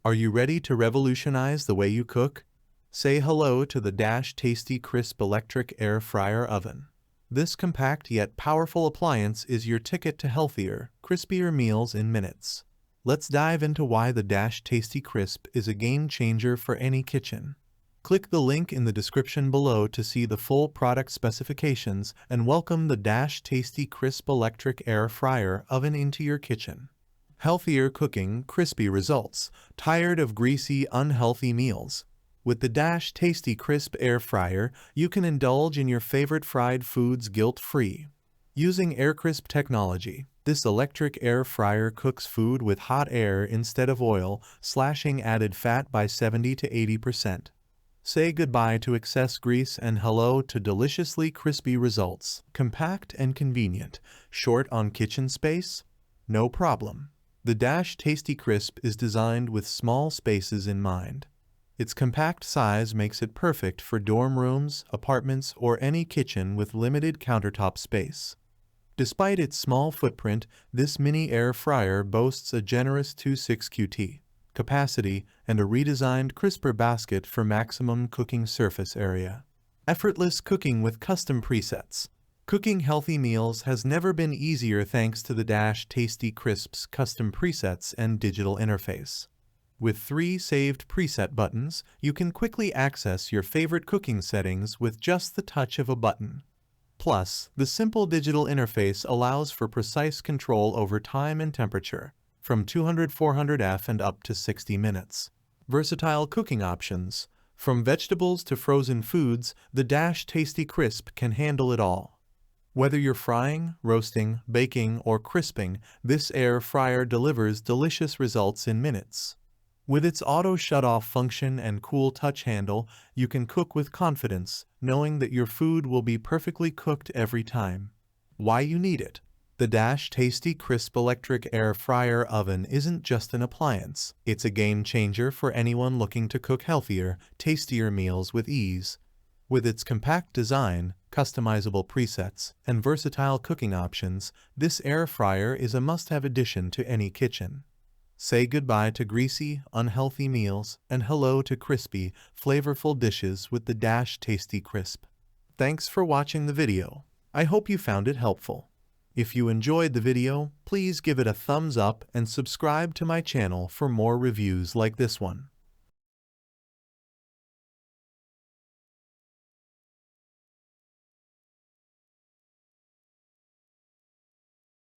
Are you ready to revolutionize the way you cook? Say hello to the DASH Tasti-Crisp electric air fryer oven. This compact yet powerful appliance is your ticket to healthier, crispier meals in minutes. Let's dive into why the DASH Tasti-Crisp is a game changer for any kitchen. Click the link in the description below to see the full product specifications and welcome the DASH Tasti-Crisp electric air fryer oven into your kitchen. Healthier cooking, crispy results. Tired of greasy, unhealthy meals? With the DASH Tasti-Crisp air fryer, you can indulge in your favorite fried foods guilt-free. Using AirCrisp technology, this electric air fryer cooks food with hot air instead of oil, slashing added fat by 70 to 80%. Say goodbye to excess grease and hello to deliciously crispy results. Compact and convenient. Short on kitchen space? No problem. The DASH Tasti-Crisp is designed with small spaces in mind. Its compact size makes it perfect for dorm rooms, apartments, or any kitchen with limited countertop space. Despite its small footprint, this mini air fryer boasts a generous 2.6 QT capacity and a redesigned crisper basket for maximum cooking surface area. Effortless cooking with custom presets. Cooking healthy meals has never been easier thanks to the DASH Tasti-Crisp's custom presets and digital interface. With 3 saved preset buttons, you can quickly access your favorite cooking settings with just the touch of a button. Plus, the simple digital interface allows for precise control over time and temperature, from 200-400 F and up to 60 minutes. Versatile cooking options. From vegetables to frozen foods, the DASH Tasti-Crisp can handle it all. Whether you're frying, roasting, baking, or crisping, this air fryer delivers delicious results in minutes. With its auto shut-off function and cool touch handle, you can cook with confidence, knowing that your food will be perfectly cooked every time. Why you need it? The DASH Tasti-Crisp electric air fryer oven isn't just an appliance. It's a game changer for anyone looking to cook healthier, tastier meals with ease. With its compact design, customizable presets, and versatile cooking options, this air fryer is a must-have addition to any kitchen. Say goodbye to greasy, unhealthy meals and hello to crispy, flavorful dishes with the DASH Tasti-Crisp. Thanks for watching the video. I hope you found it helpful. If you enjoyed the video, please give it a thumbs up and subscribe to my channel for more reviews like this one.